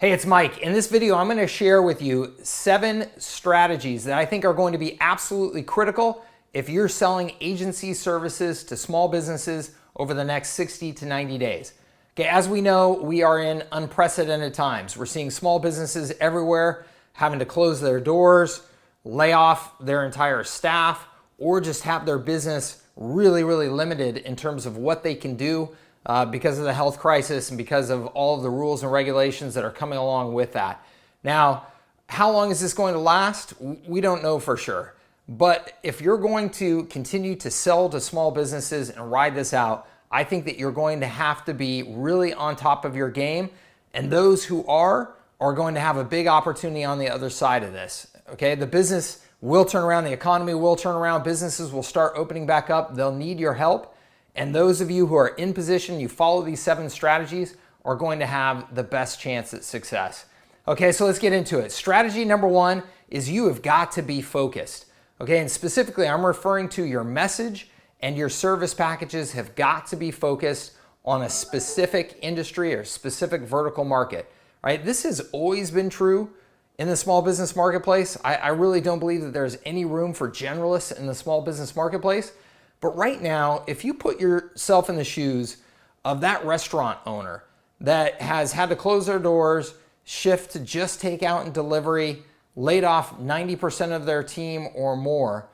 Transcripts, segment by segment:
Hey, it's Mike. In this video, I'm going to share with you 7 strategies that I think are going to be absolutely critical if you're selling agency services to small businesses over the next 60 to 90 days. Okay, as we know, we are in unprecedented times. We're seeing small businesses everywhere having to close their doors, lay off their entire staff, or just have their business really limited in terms of what they can do because of the health crisis and because of all of the rules and regulations that are coming along with that. Now, how long is this going to last? We don't know for sure. But if you're going to continue to sell to small businesses and ride this out, I think that you're going to have to be really on top of your game. And those who are going to have a big opportunity on the other side of this. Okay, the business will turn around, the economy will turn around, businesses will start opening back up. They'll need your help. And those of you who are in position, you follow these 7 strategies, are going to have the best chance at success. Okay, so let's get into it. Strategy number 1 is you have got to be focused. Okay, and specifically, I'm referring to your message and your service packages have got to be focused on a specific industry or specific vertical market, right? This has always been true in the small business marketplace. I really don't believe that there's any room for generalists in the small business marketplace. But right now, if you put yourself in the shoes of that restaurant owner that has had to close their doors, shift to just takeout and delivery, laid off 90% of their team or more,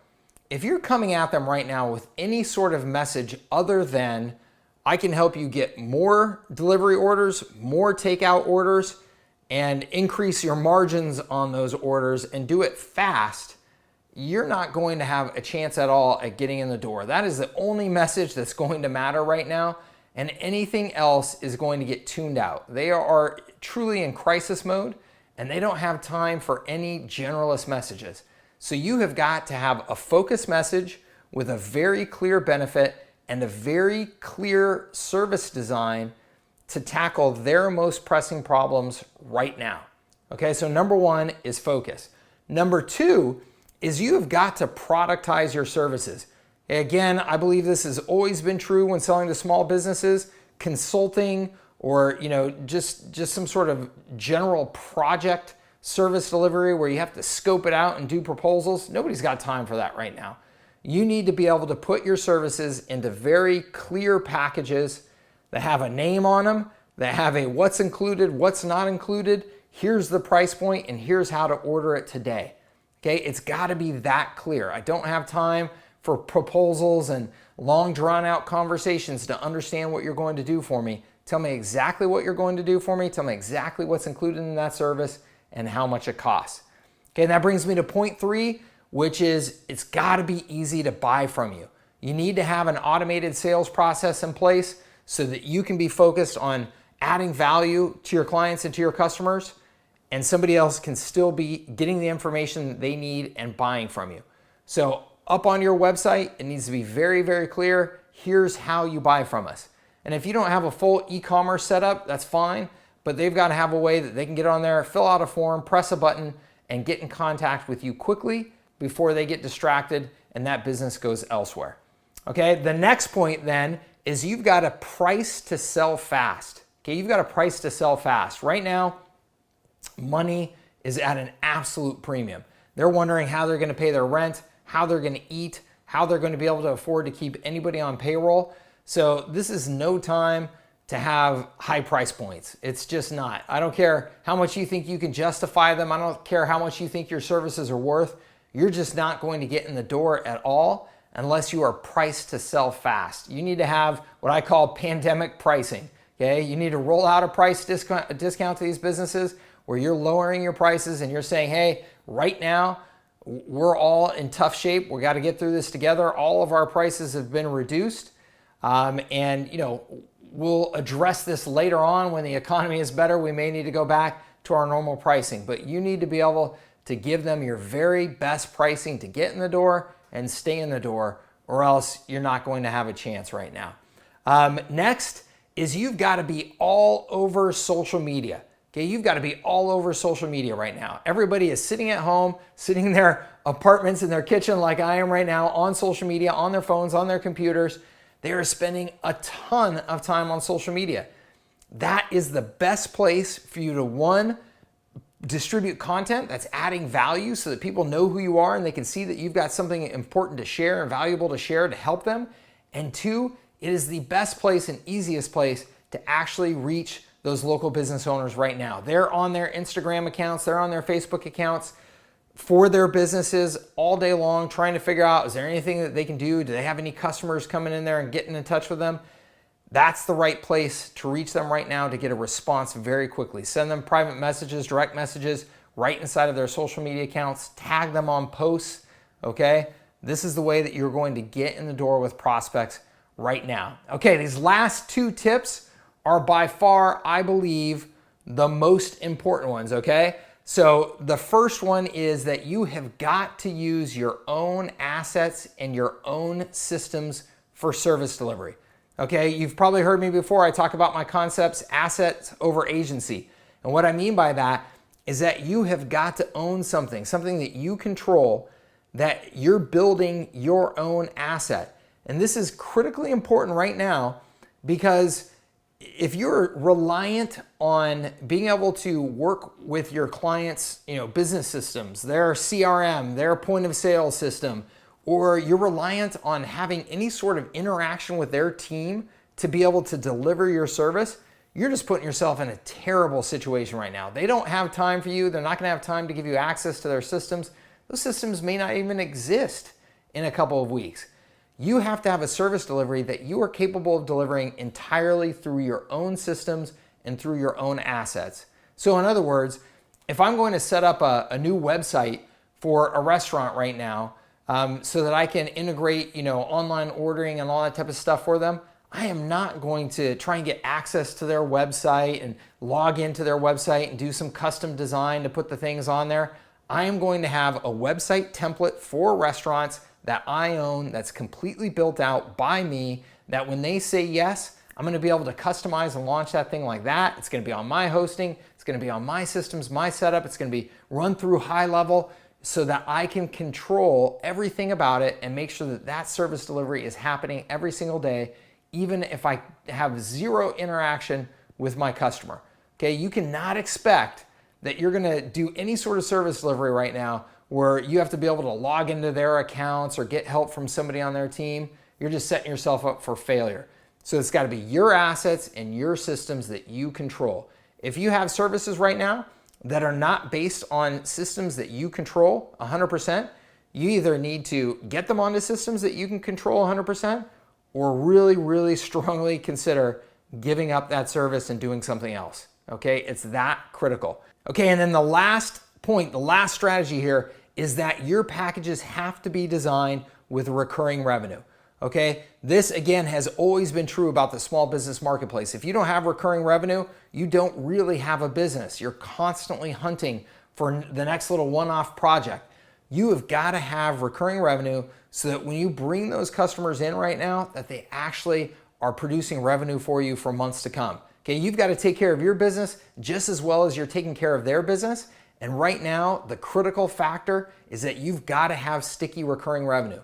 if you're coming at them right now with any sort of message other than, I can help you get more delivery orders, more takeout orders, and increase your margins on those orders and do it fast, you're not going to have a chance at all at getting in the door. That is the only message that's going to matter right now, and anything else is going to get tuned out. They are truly in crisis mode, and they don't have time for any generalist messages. So you have got to have a focused message with a very clear benefit and a very clear service design to tackle their most pressing problems right now. Okay, so number 1 is focus. Number 2 is you have got to productize your services. Again, I believe this has always been true when selling to small businesses. Consulting or just some sort of general project service delivery where you have to scope it out and do proposals. Nobody's got time for that right now. You need to be able to put your services into very clear packages that have a name on them, that have a what's included, what's not included, here's the price point, and here's how to order it today. Okay, it's got to be that clear. I don't have time for proposals and long drawn out conversations to understand what you're going to do for me. Tell me exactly what you're going to do for me. Tell me exactly what's included in that service and how much it costs. Okay, and that brings me to point 3, which is it's got to be easy to buy from you. You need to have an automated sales process in place so that you can be focused on adding value to your clients and to your customers, and somebody else can still be getting the information they need and buying from you. So up on your website, it needs to be very clear. Here's how you buy from us. And if you don't have a full e-commerce setup, that's fine, but they've got to have a way that they can get on there, fill out a form, press a button, and get in contact with you quickly before they get distracted and that business goes elsewhere. Okay, the next point then is you've got to price to sell fast. Okay, you've got to price to sell fast. Right now, money is at an absolute premium. They're wondering how they're going to pay their rent, how they're going to eat, how they're going to be able to afford to keep anybody on payroll. So this is no time to have high price points. It's just not. I don't care how much you think you can justify them. I don't care how much you think your services are worth. You're just not going to get in the door at all unless you are priced to sell fast. You need to have what I call pandemic pricing. Okay, you need to roll out a price discount to these businesses where you're lowering your prices and you're saying, hey, right now, we're all in tough shape. We got to get through this together. All of our prices have been reduced. And we'll address this later on when the economy is better. We may need to go back to our normal pricing, but you need to be able to give them your very best pricing to get in the door and stay in the door, or else you're not going to have a chance right now. Next is you've got to be all over social media. Okay, you've got to be all over social media right now. Everybody is sitting at home, sitting in their apartments, in their kitchen like I am right now, on social media, on their phones, on their computers. They are spending a ton of time on social media. that is the best place for you to, one, distribute content that's adding value so that people know who you are and they can see that you've got something important to share and valuable to share to help them. And two, it is the best place and easiest place to actually reach those local business owners right now. They're on their Instagram accounts, they're on their Facebook accounts for their businesses all day long, trying to figure out, is there anything that they can do? Do they have any customers coming in there and getting in touch with them? That's the right place to reach them right now to get a response very quickly. Send them private messages, direct messages right inside of their social media accounts. Tag them on posts, okay? This is the way that you're going to get in the door with prospects right now. Okay, these last two tips are by far, I believe, the most important ones, okay? So the first one is that you have got to use your own assets and your own systems for service delivery. Okay, you've probably heard me before. I talk about my concepts, assets over agency. And what I mean by that is that you have got to own something that you control, that you're building your own asset. And this is critically important right now because if you're reliant on being able to work with your clients, business systems, their CRM, their point of sale system, or you're reliant on having any sort of interaction with their team to be able to deliver your service, you're just putting yourself in a terrible situation right now. They don't have time for you. They're not going to have time to give you access to their systems. Those systems may not even exist in a couple of weeks. You have to have a service delivery that you are capable of delivering entirely through your own systems and through your own assets. So in other words, if I'm going to set up a new website for a restaurant right now, so that I can integrate, online ordering and all that type of stuff for them, I am not going to try and get access to their website and log into their website and do some custom design to put the things on there. I am going to have a website template for restaurants that I own, that's completely built out by me, that when they say yes, I'm going to be able to customize and launch that thing like that. It's going to be on my hosting. It's going to be on my systems, my setup. It's going to be run through high level so that I can control everything about it and make sure that that service delivery is happening every single day, even if I have zero interaction with my customer. Okay, you cannot expect that you're going to do any sort of service delivery right now where you have to be able to log into their accounts or get help from somebody on their team. You're just setting yourself up for failure. So it's got to be your assets and your systems that you control. If you have services right now that are not based on systems that you control 100%, you either need to get them onto systems that you can control 100% or really, really strongly consider giving up that service and doing something else. Okay, it's that critical. Okay, and then the last point, the last strategy here is that your packages have to be designed with recurring revenue. Okay, this again has always been true about the small business marketplace. If you don't have recurring revenue, you don't really have a business. You're constantly hunting for the next little one-off project. You have got to have recurring revenue so that when you bring those customers in right now, that they actually are producing revenue for you for months to come. Okay, you've got to take care of your business just as well as you're taking care of their business. And right now, the critical factor is that you've got to have sticky recurring revenue.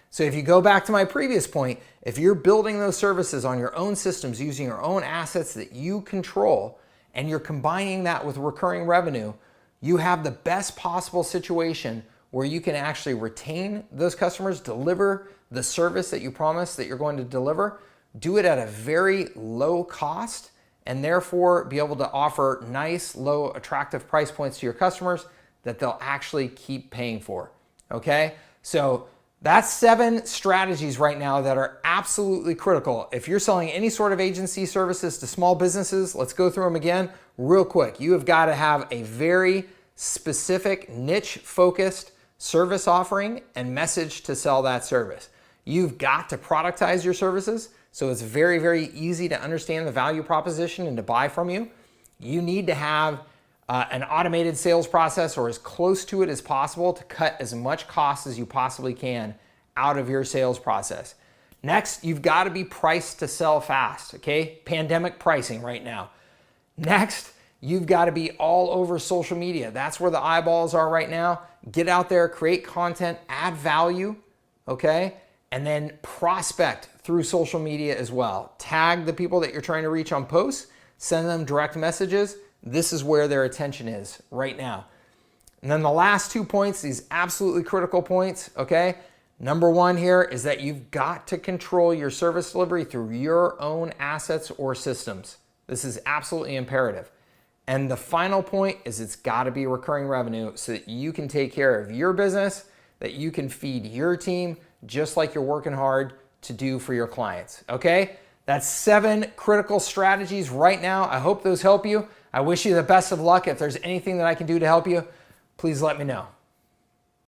So if you go back to my previous point, if you're building those services on your own systems using your own assets that you control, and you're combining that with recurring revenue, you have the best possible situation where you can actually retain those customers, deliver the service that you promised that you're going to deliver, do it at a very low cost, and therefore be able to offer nice, low, attractive price points to your customers that they'll actually keep paying for. Okay? So that's 7 strategies right now that are absolutely critical. If you're selling any sort of agency services to small businesses, let's go through them again real quick. You have got to have a very specific, niche-focused service offering and message to sell that service. You've got to productize your services so it's very, very easy to understand the value proposition and to buy from you. You need to have an automated sales process or as close to it as possible to cut as much cost as you possibly can out of your sales process. Next, you've got to be priced to sell fast, okay? Pandemic pricing right now. Next, you've got to be all over social media. That's where the eyeballs are right now. Get out there, create content, add value, okay? And then prospect through social media as well. Tag the people that you're trying to reach on posts send them direct messages, this is where their attention is right now. And then the last 2 points, these absolutely critical points, okay? Number one here is that you've got to control your service delivery through your own assets or systems. This is absolutely imperative. And the final point is it's got to be recurring revenue so that you can take care of your business, that you can feed your team just like you're working hard to do for your clients, okay? That's 7 critical strategies right now. I hope those help you. I wish you the best of luck. If there's anything that I can do to help you, please let me know.